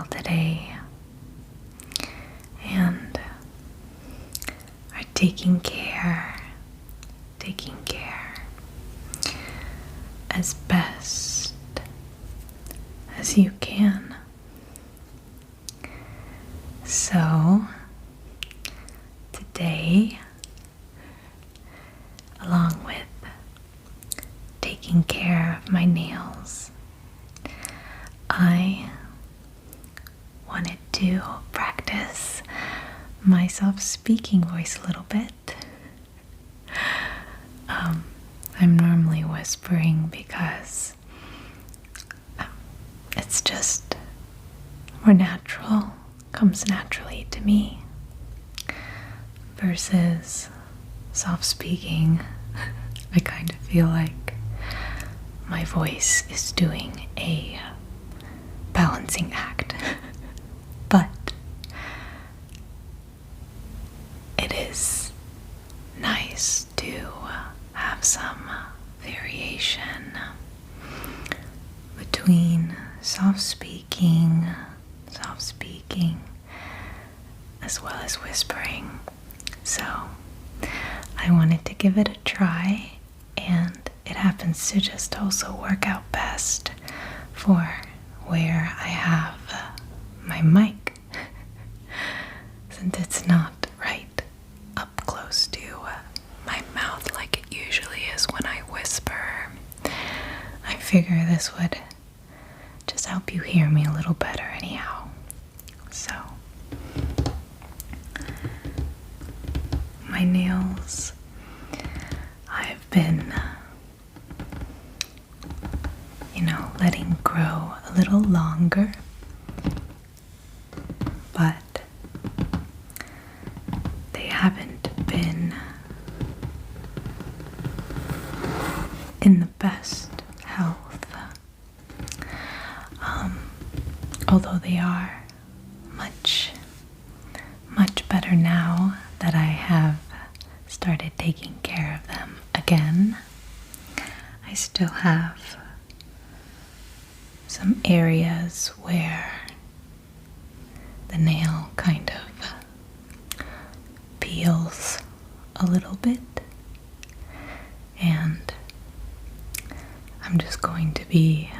well today and are taking care as best as you can. So today, along with taking care of my nails, I wanted to practice my soft-speaking voice a little bit. I'm normally whispering because it's just more natural, comes naturally to me, versus soft-speaking. I kind of feel like my voice is doing a balancing act. But it is nice to have some variation between soft-speaking, as well as whispering. So I wanted to give it a try, and it happens to just also work out best for where I have my mic, since it's not right up close to my mouth like it usually is when I whisper. I figure this would just help you hear me a little better anyhow. So my nails, I've been letting grow a little longer, but they haven't been in the best health. Although they are much better now that I have started taking care of them again. I still have some areas where the nail kind of peels a little bit, and I'm just going to be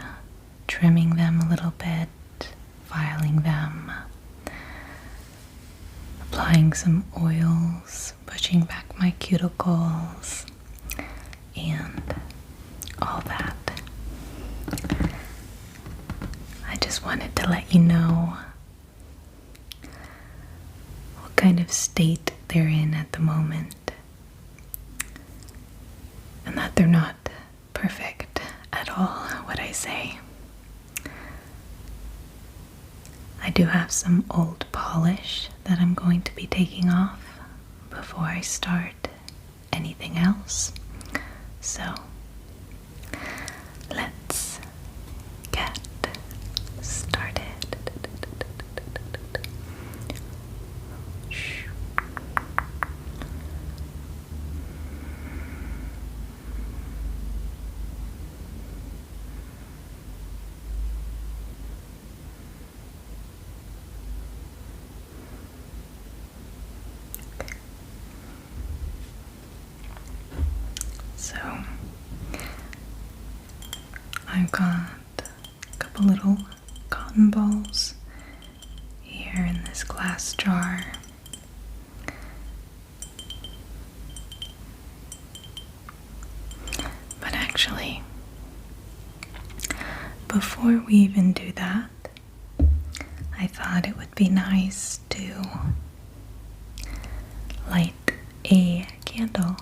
trimming them a little bit, filing them, applying some oils, pushing back my cuticles, and all that. I just wanted to let you know what kind of state they're in at the moment, and that they're not perfect at all, what I say. I do have some old polish that I'm going to be taking off before I start anything else. So let's get started. So I've got a couple little cotton balls here in this glass jar. But actually, before we even do that, I thought it would be nice to light a candle.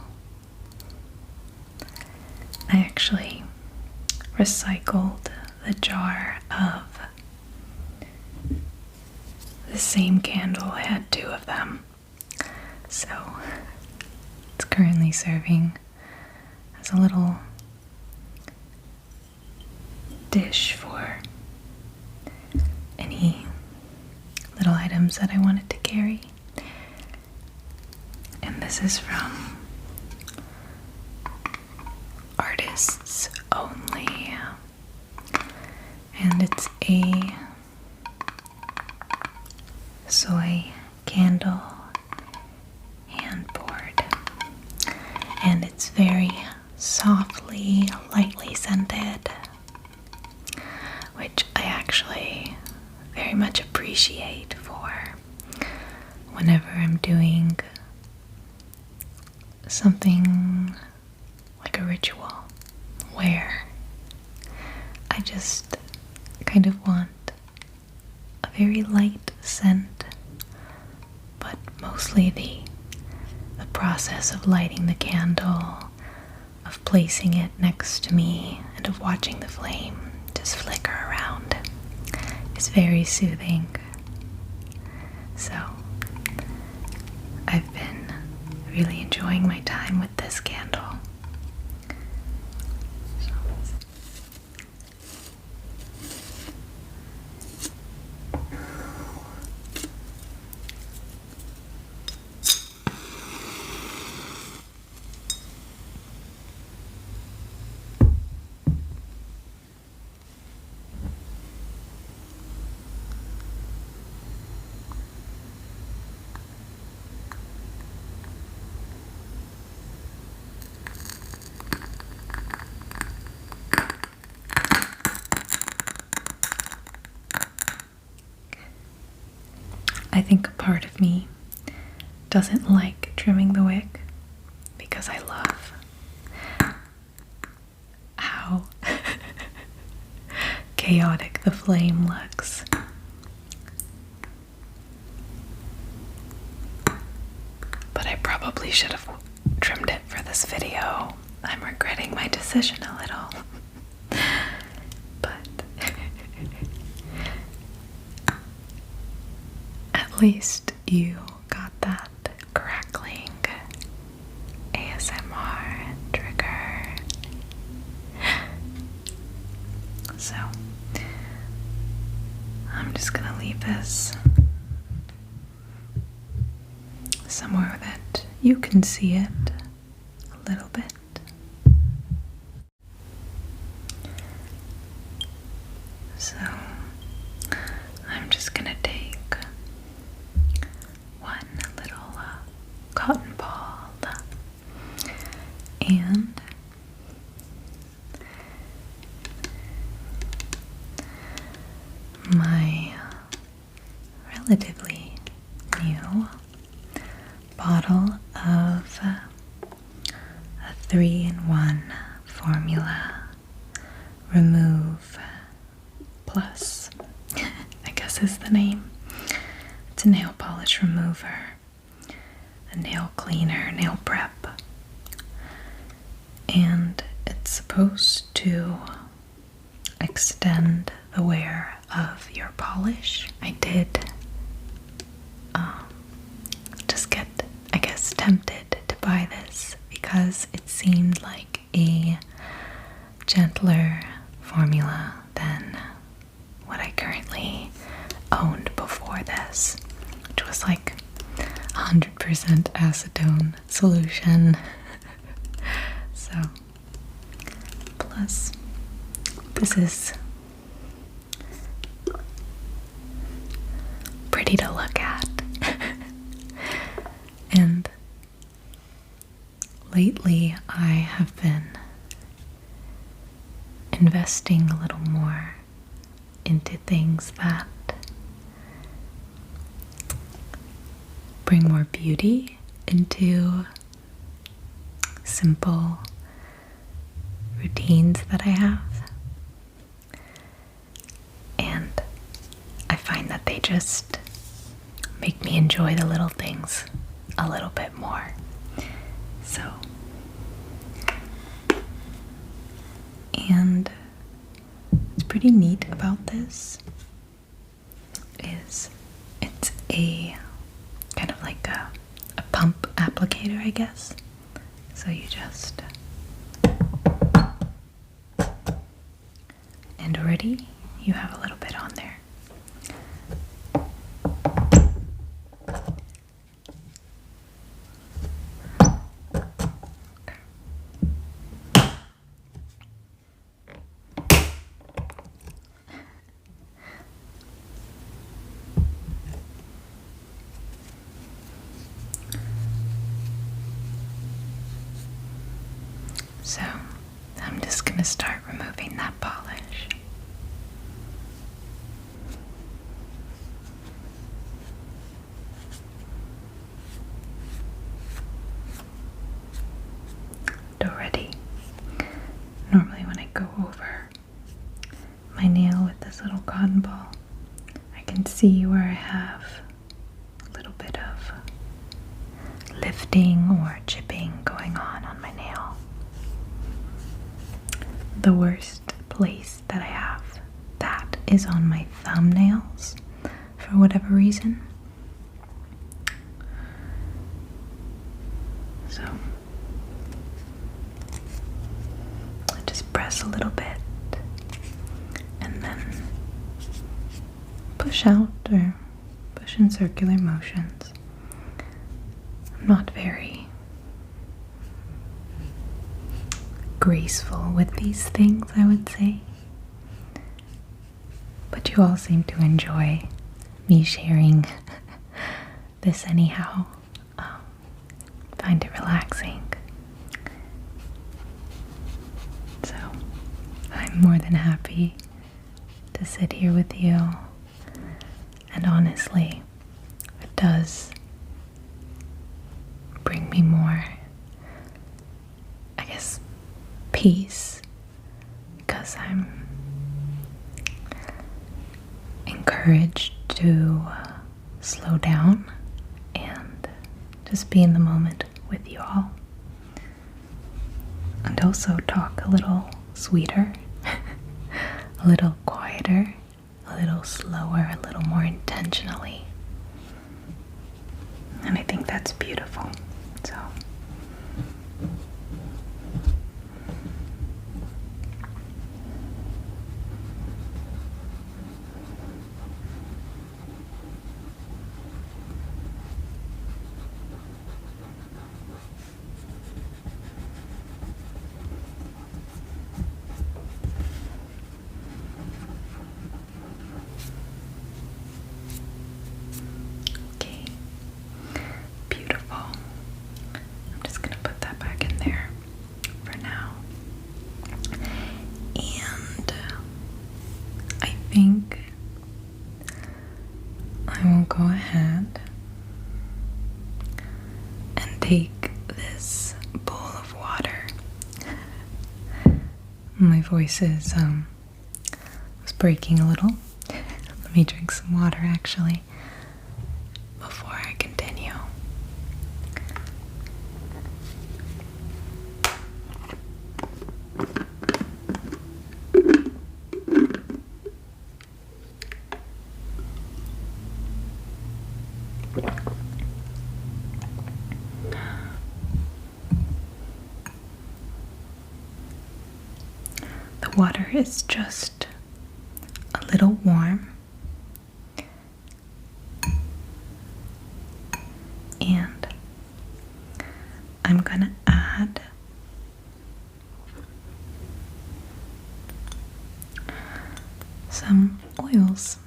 I actually recycled the jar of the same candle. I had 2 of them. So it's currently serving as a little dish for any little items that I wanted to carry. And this is from Artists Only, and it's a and it's very softly, lightly scented, which I actually very much appreciate for whenever I'm doing something like a ritual where I just kind of want a very light scent, but mostly the process of lighting the candle, of placing it next to me, and of watching the flame just flicker around is very soothing. So I've been really enjoying my time with this candle. I think a part of me doesn't like trimming the wick because I love how chaotic the flame looks. But I probably should have trimmed it for this video. I'm regretting my decision a little. But at least you got that crackling ASMR trigger. So I'm just gonna leave this somewhere that you can see it a little bit. So I'm just gonna take one little cotton ball and my relatively new bottle of a 3-in-1 formula Remove Plus, I guess is the name. It's a nail polish remover, a nail cleaner, nail prep, and it's supposed to extend the wear of your polish. I did just get, I guess, tempted to buy this because it seemed like a gentler formula than what I currently owned before this, which was like 100% acetone solution. So, plus, this is pretty to look at. And lately I have been investing a little more into things that bring more beauty into simple routines that I have. And I find that they just make me enjoy the little things a little bit more. So, and what's pretty neat about this is it's a kind of like a pump applicator, I guess. So you just, and already you have a little bit on there. So I'm just going to start removing that polish. Already, normally when I go over my nail with this little cotton ball, I can see where I have a little bit of lifting or chipping going on my nail. The worst place that I have that is on my thumbnails for whatever reason. So I just press a little bit and then push out or push in circular motions. I'm not very graceful with these things, I would say. But you all seem to enjoy me sharing this anyhow. Find it relaxing. So I'm more than happy to sit here with you. And honestly, it does bring me more, I guess, peace, because I'm encouraged to slow down and just be in the moment with you all, and also talk a little sweeter, a little quieter, a little slower, a little more intentionally. And I think that's beautiful. So okay, beautiful. I'm just gonna put that back in there for now. And I think I will go ahead and take this bowl of water. My voice is was breaking a little. Let me drink some water actually before I continue. The water is just a little warm, and I'm gonna add some oils,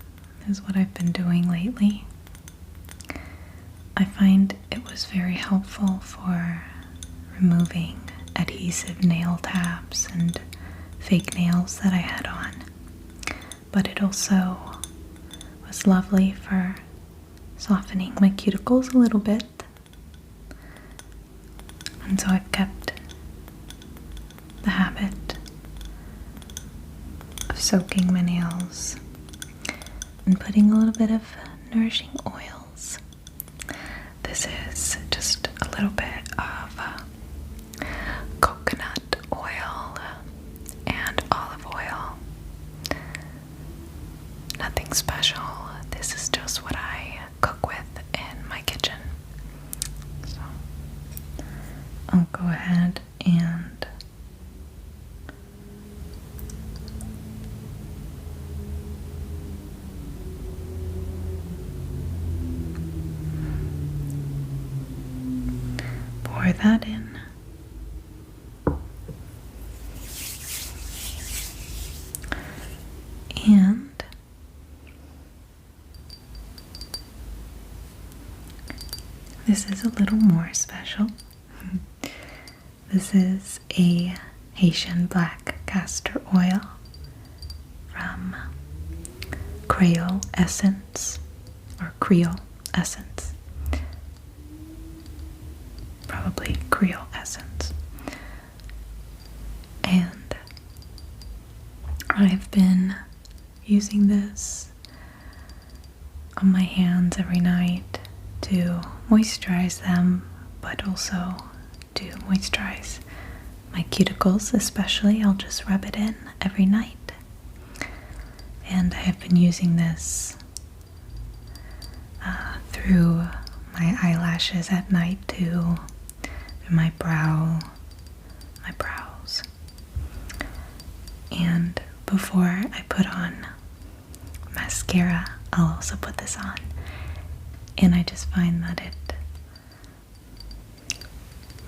is what I've been doing lately. I find it was very helpful for removing adhesive nail tabs and fake nails that I had on, but it also was lovely for softening my cuticles a little bit. And so I've kept the habit of soaking my nails and putting a little bit of nourishing oils. This is just a little bit of coconut oil and olive oil. Nothing special. This is just what I cook with in my kitchen. So I'll go ahead and pour that in. And this is a little more special. This is a Haitian black castor oil from Creole Essence, or Creole Essence. Probably Creole Essence. And I've been using this on my hands every night to moisturize them, but also to moisturize my cuticles especially. I'll just rub it in every night. And I have been using this through my eyelashes at night too, through my brows. And before I put on mascara, I'll also put this on. And I just find that it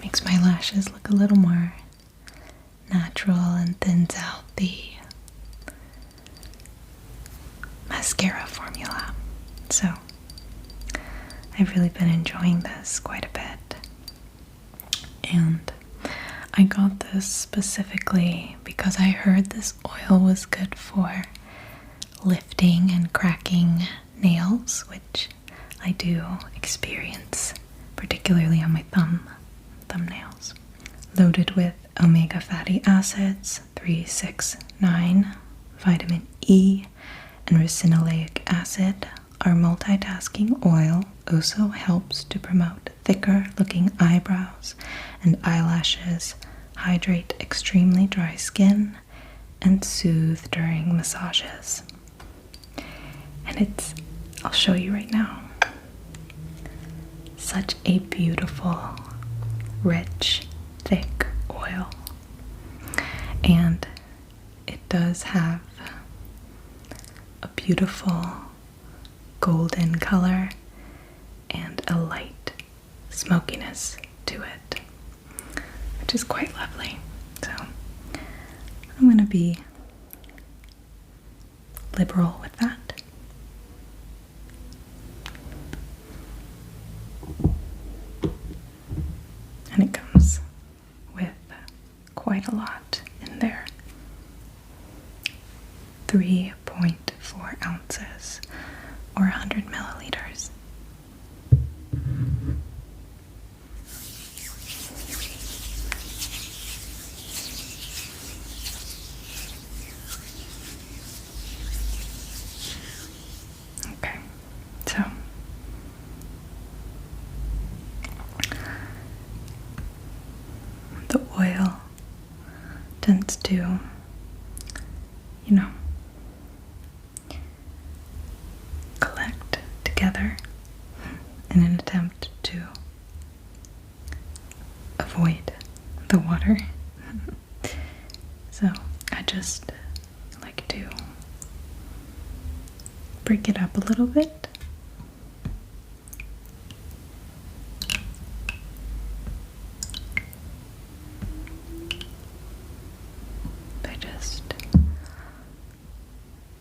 makes my lashes look a little more natural and thins out the mascara formula. So I've really been enjoying this quite a bit. And I got this specifically because I heard this oil was good for lifting and cracking nails, which I do experience, particularly on my thumbnails. Loaded with omega fatty acids, 3, 6, 9, vitamin E, and ricinoleic acid, our multitasking oil also helps to promote thicker looking eyebrows and eyelashes, hydrate extremely dry skin, and soothe during massages. And I'll show you right now, such a beautiful, rich, thick oil. And it does have a beautiful golden color and a light smokiness to it, which is quite lovely. So I'm going to be liberal with that. And it comes with quite a lot in there. 3.4 ounces or 100 milliliters. Okay, so the oil tends to, collect together in an attempt to avoid the water. So I just like to break it up a little bit. By just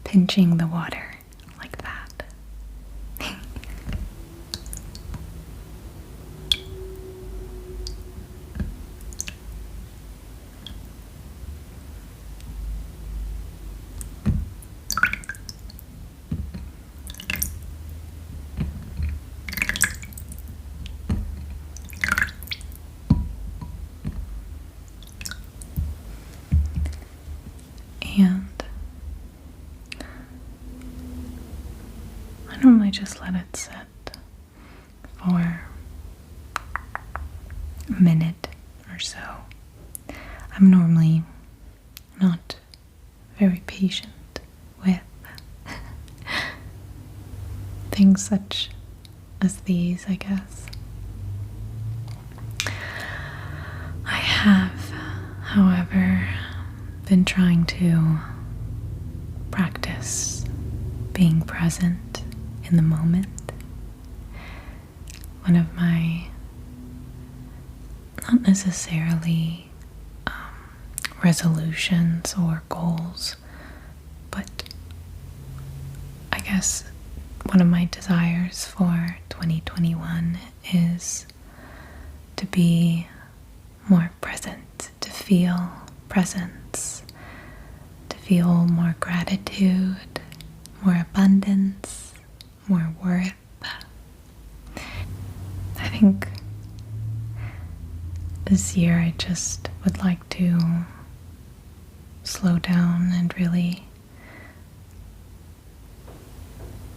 pinching the water like that. And I normally just let it sit for a minute or so. I'm normally not very patient with things such as these, I guess. I have, however, been trying to practice being present in the moment. One of my, not necessarily resolutions or goals, but I guess one of my desires for 2021 is to be more present, to feel presence, to feel more gratitude, more abundance, more worth. I think this year I just would like to slow down and really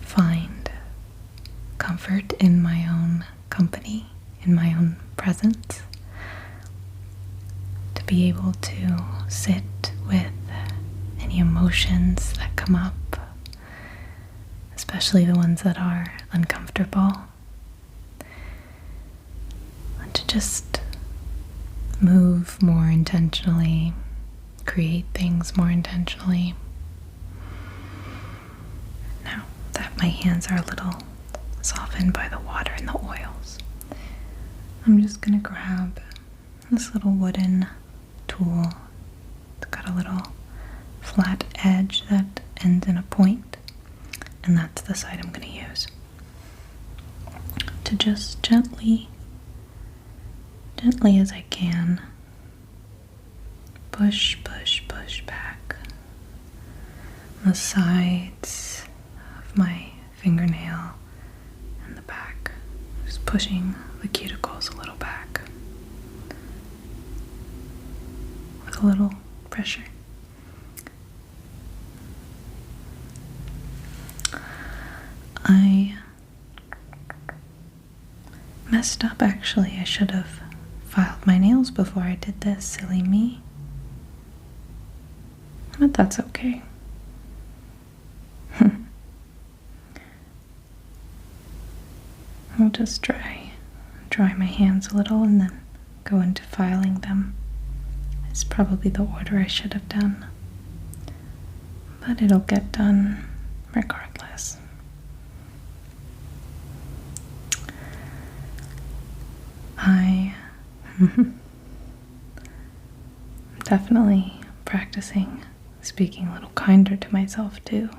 find comfort in my own company, in my own presence, to be able to sit with any emotions that come up, especially the ones that are uncomfortable, and to just move more intentionally, create things more intentionally. Now that my hands are a little softened by the water and the oils, I'm just gonna grab this little wooden tool. It's got a little flat edge that ends in a point, and that's the side I'm gonna use to just gently as I can, push back the sides of my fingernail and the back, just pushing the cuticles a little back with a little pressure. I messed up actually. I should have filed my nails before I did this, silly me. But that's okay. I'll just dry my hands a little and then go into filing them. It's probably the order I should have done, but it'll get done regardless. I'm definitely practicing speaking a little kinder to myself too.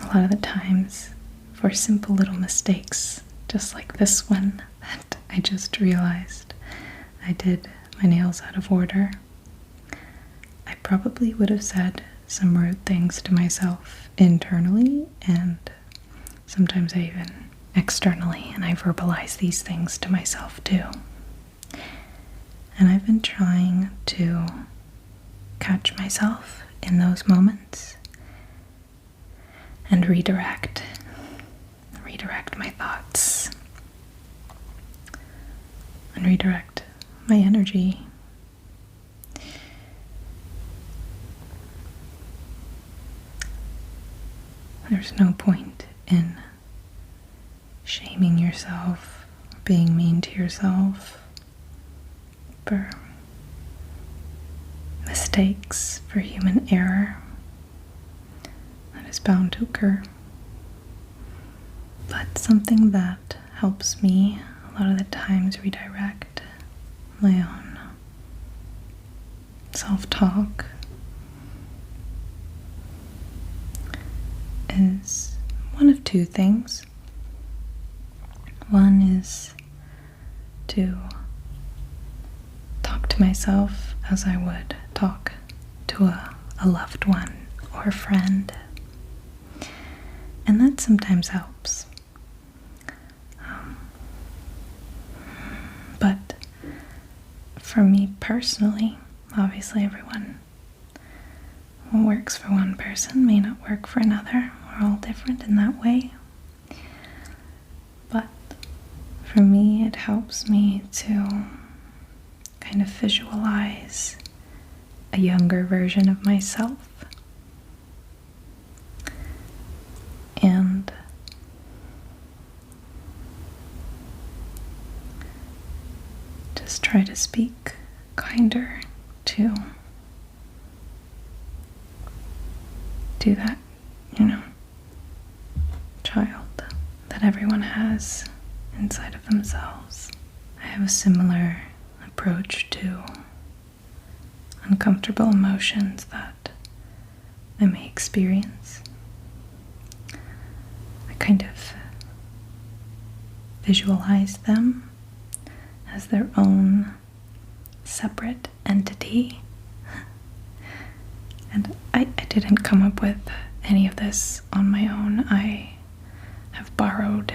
A lot of the times, for simple little mistakes, just like this one that I just realized I did my nails out of order, I probably would have said some rude things to myself internally, and sometimes I even externally, and I verbalize these things to myself too. And I've been trying to catch myself in those moments and redirect my thoughts and redirect my energy. There's no point in shaming yourself, being mean to yourself for mistakes, for human error that is bound to occur. But something that helps me a lot of the times redirect my own self-talk is one of two things. One is to talk to myself as I would talk to a loved one or a friend, and that sometimes helps. But for me personally, obviously what works for one person may not work for another. We're all different in that way. But for me, it helps me to kind of visualize a younger version of myself. And just try to speak kinder to that, child that everyone has inside of themselves. I have a similar approach to uncomfortable emotions that I may experience. I kind of visualize them as their own separate entity. And I didn't come up with any of this on my own. I have borrowed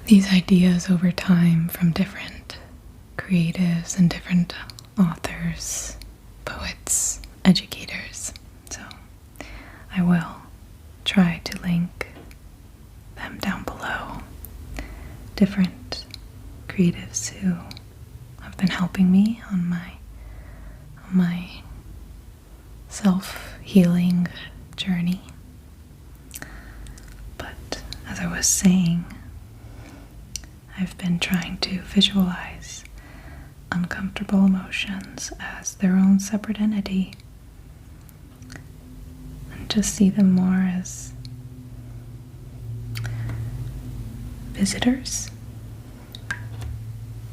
these ideas over time from different creatives and different authors, poets, educators. So I will try to link them down below. Different creatives who have been helping me on my self-healing journey. But as I was saying, I've been trying to visualize uncomfortable emotions as their own separate entity and just see them more as visitors.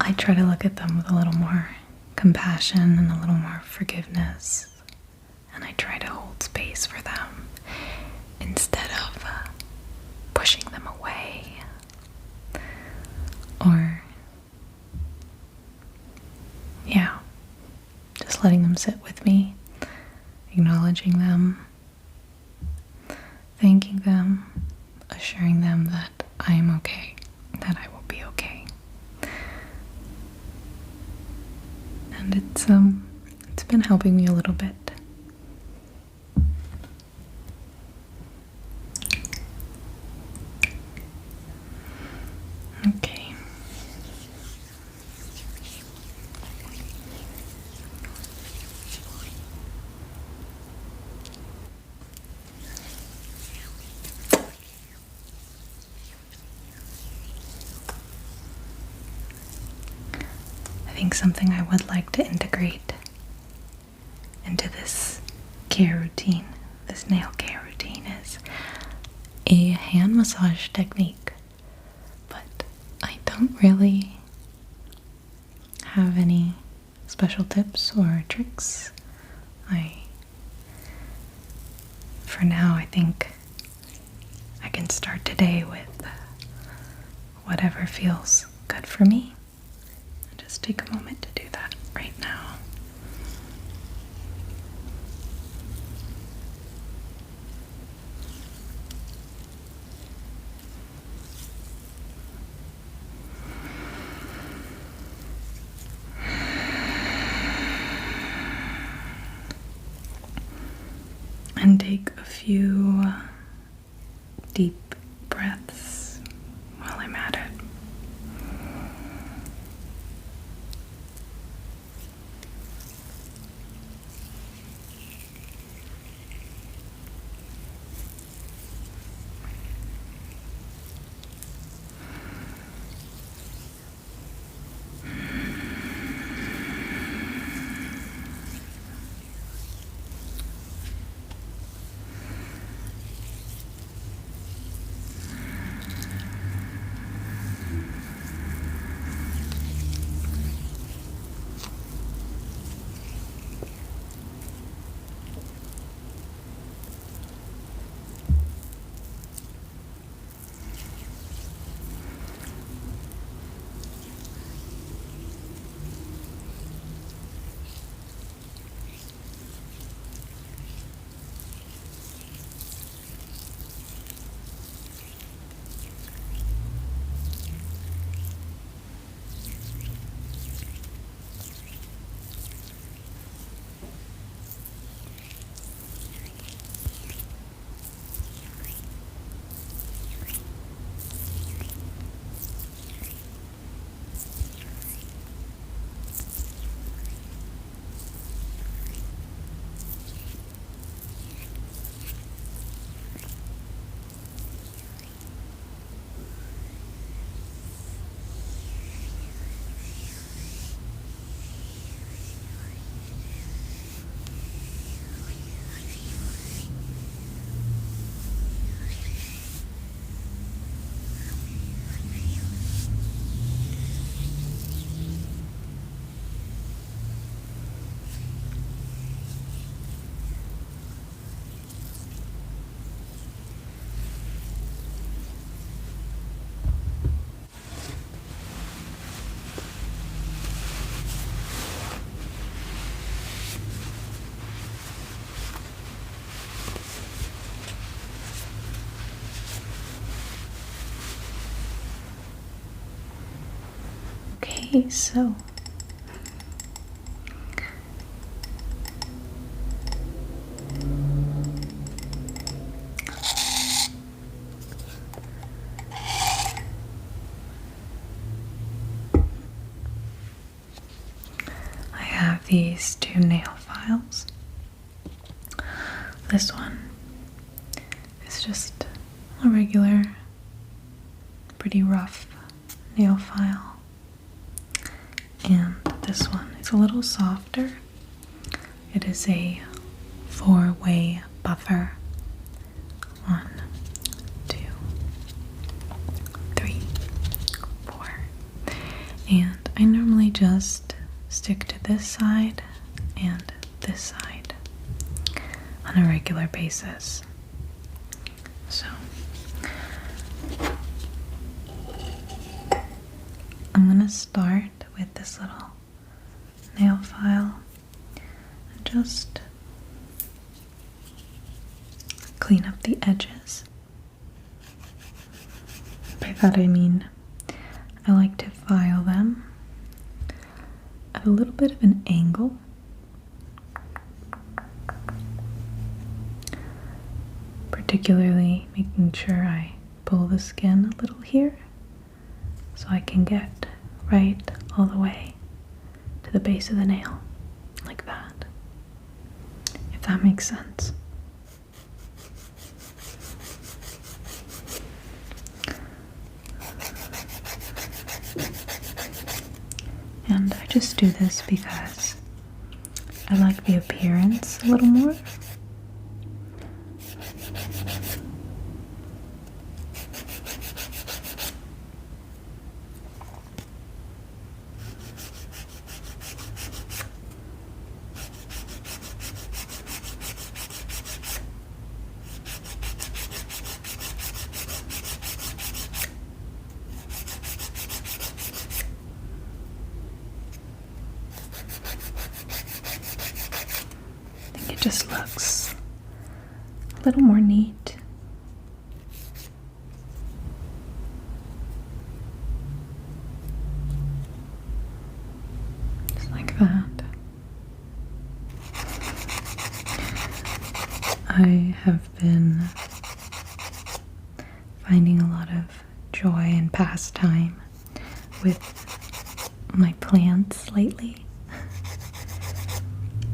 I try to look at them with a little more compassion and a little more forgiveness, and I try to hold space for them instead of pushing them away or just letting them sit with me, acknowledging them, thanking them, assuring them that I am okay, that I will be okay. And it's been helping me a little bit. Okay. I think something I would like to integrate into this care routine, this nail care routine, is a hand massage technique. But I don't really have any special tips or tricks. For now, I think I can start today with whatever feels good for me. Just take a moment to do that right now. And take a few deep breaths while I'm at it. Okay, so I have these two nail files. This one is just a regular, pretty rough nail file. And this one is a little softer. It is a 4-way buffer. 1, 2, 3, 4. And I normally just stick to this side and this side on a regular basis. So I'm gonna start with this little nail file and just clean up the edges. By that I mean I like to file them at a little bit of an angle, particularly making sure I pull the skin a little here so I can get right all the way to the base of the nail, like that, if that makes sense. And I just do this because I like the appearance a little more. It just looks a little more neat. Just like that. I have been finding a lot of joy and pastime with my plants lately.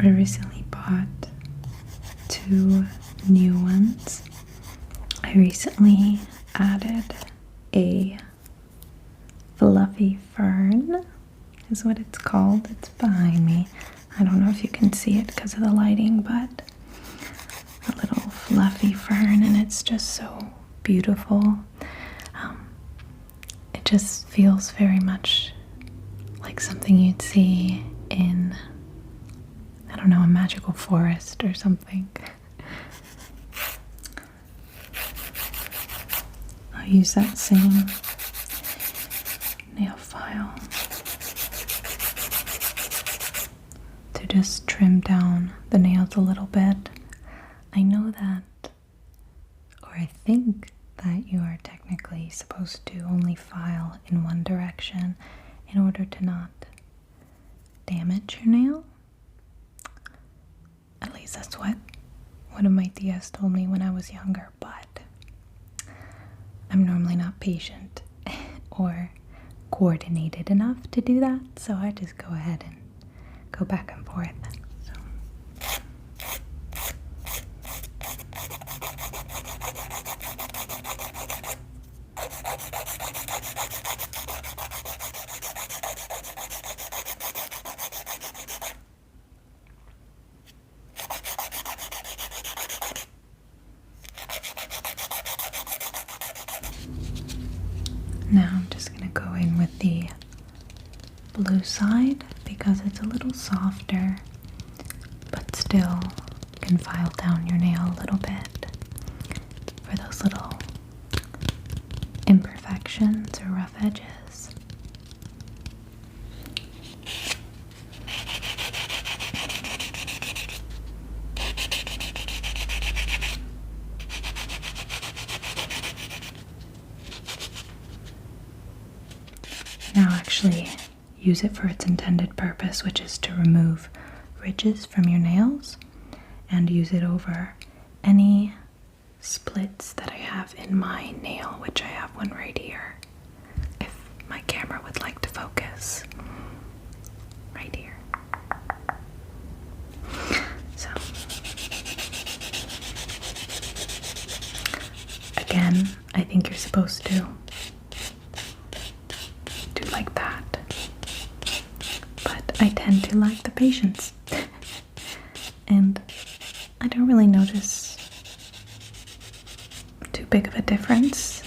I recently bought 2 new ones. I recently added a fluffy fern, is what it's called. It's behind me. I don't know if you can see it because of the lighting, but a little fluffy fern, and it's just so beautiful. It just feels very much like something you'd see in, I don't know, a magical forest or something. I'll use that same nail file to just trim down the nails a little bit. I know that, or I think that you are technically supposed to only file in one direction in order to not damage your nail. At least that's what one of my tias told me when I was younger, but I'm normally not patient or coordinated enough to do that, so I just go ahead and go back and forth. Now I'm just going to go in with the blue side because it's a little softer, but still can file down your nail a little bit for those little imperfections or rough edges. Now actually, use it for its intended purpose, which is to remove ridges from your nails and use it over any splits that I have in my nail, which I have one right here. If my camera would like to focus, right here. So, again, I think you're supposed to do like that, but I tend to like the patience, and I don't really notice too big of a difference.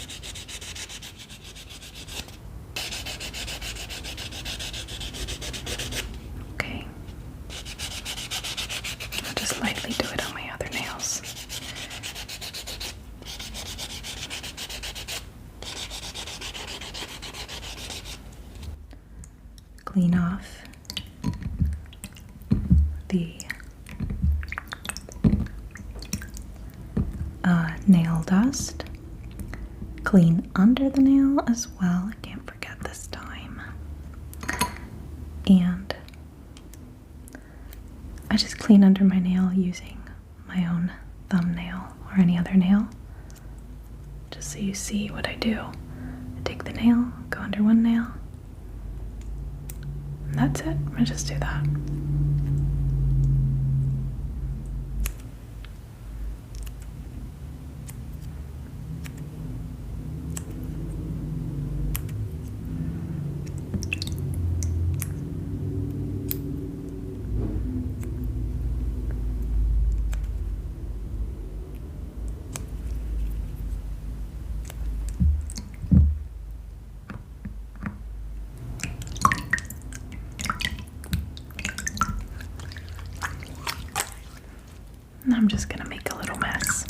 Okay, I'll just lightly do it on my other nails. Clean off the nail dust. Clean under the nail as well. I can't forget this time. And I just clean under my nail using my own thumbnail or any other nail. Just so you see what I do. I take the nail, go under one nail, and that's it. I just do that. And I'm just gonna make a little mess.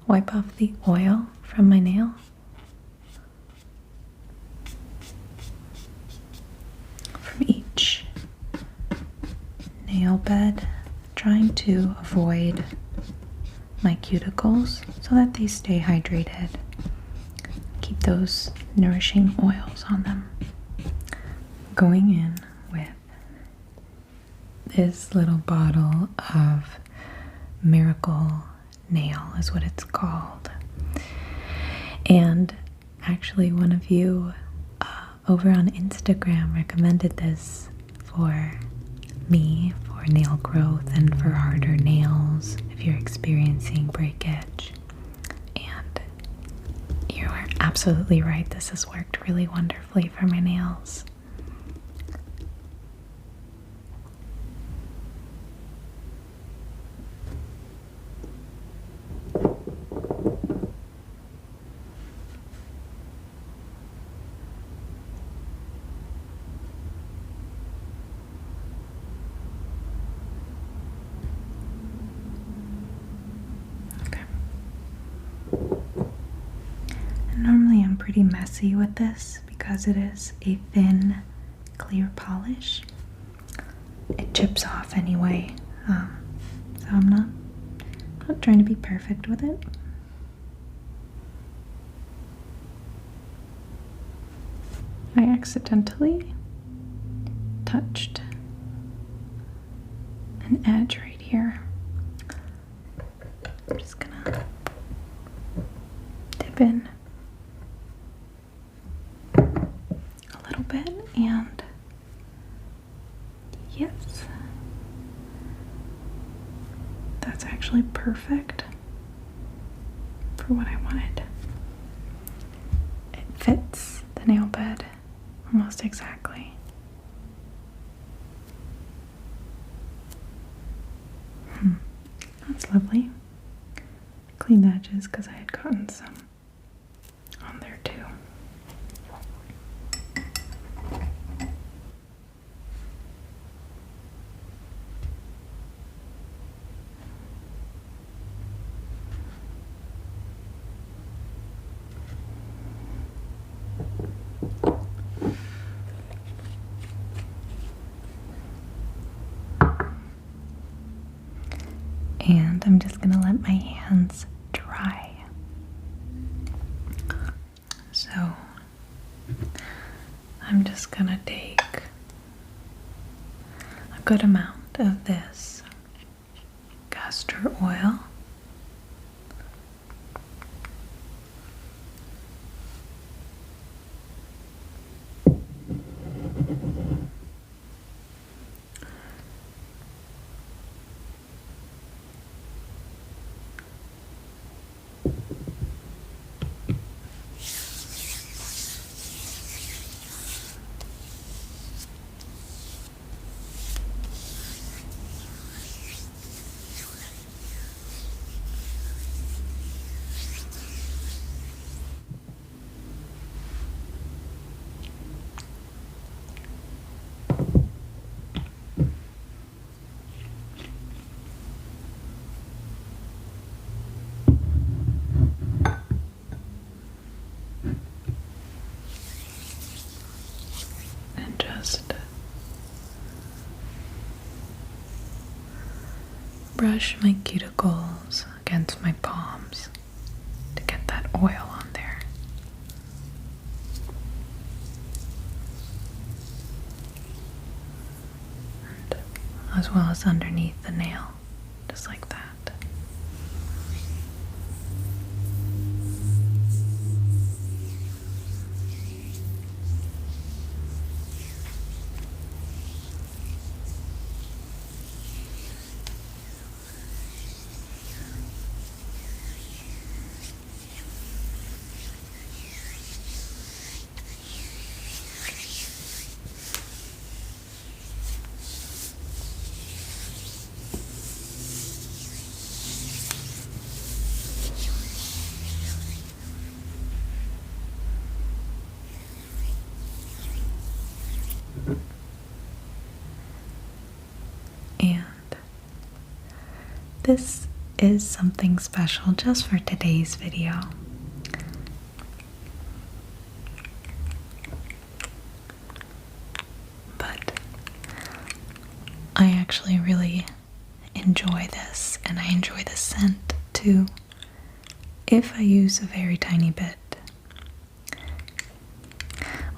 Wipe off the oil from my nail. From each nail bed, trying to avoid my cuticles so that they stay hydrated. Keep those nourishing oils on them. Going in with this little bottle of Miracle Nail is what it's called. And actually one of you over on Instagram recommended this for me for nail growth and for harder nails if you're experiencing breakage. And you are absolutely right. This has worked really wonderfully for my nails. Normally I'm pretty messy with this because it is a thin, clear polish. It chips off anyway, so I'm not trying to be perfect with it. I accidentally touched an edge right here. I'm just gonna dip in a little bit, and yes, that's actually perfect for what I wanted. It fits the nail bed almost exactly. That's lovely. Clean the edges because I had gotten some on there too. And I'm just gonna let my hands dry. So I'm just gonna take a good amount of this castor oil. And just brush my cuticles against my palms to get that oil on there. And as well as underneath the nail, just like that. And this is something special just for today's video. But I actually really enjoy this, and I enjoy the scent too, if I use a very tiny bit.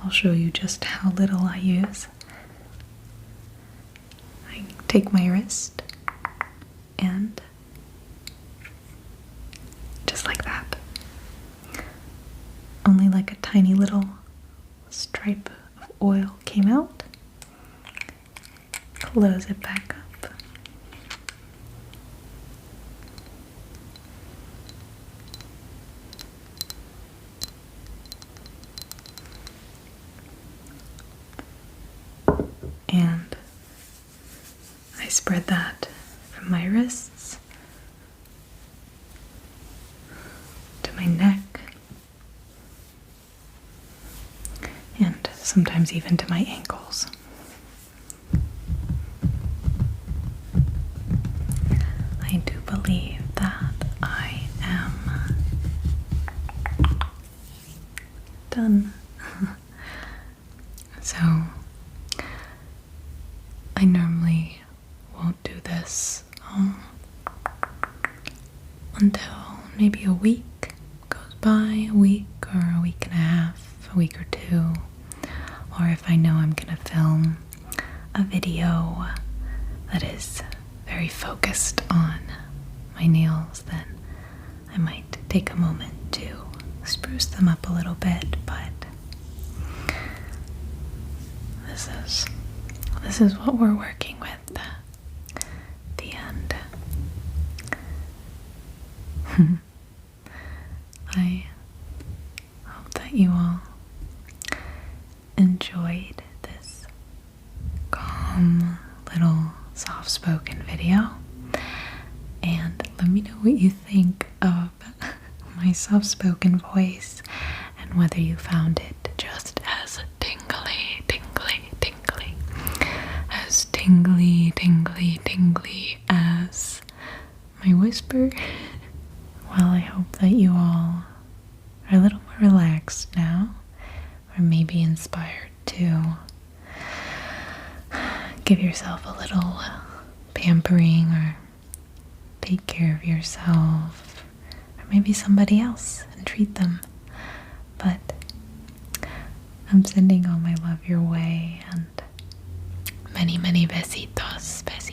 I'll show you just how little I use. I take my wrist and just like that. Only like a tiny little stripe of oil came out. Close it back up. And I spread that from my wrists to my neck and sometimes even to my ankles. I do believe that I am done. So I normally won't do this until maybe a week goes by, a week or a week and a half, a week or two, or if I know I'm gonna film a video that is very focused on my nails, then I might take a moment to spruce them up a little bit, but this is what we're working with. The end. I hope that you all enjoyed this calm little soft-spoken video, and me know what you think of my soft-spoken voice and whether you found it just as tingly, tingly, tingly, as tingly, tingly, tingly as my whisper. Well, I hope that you all are a little more relaxed now, or maybe inspired to give yourself a little pampering or take care of yourself, or maybe somebody else and treat them. But I'm sending all my love your way, and many, many besitos, besitos.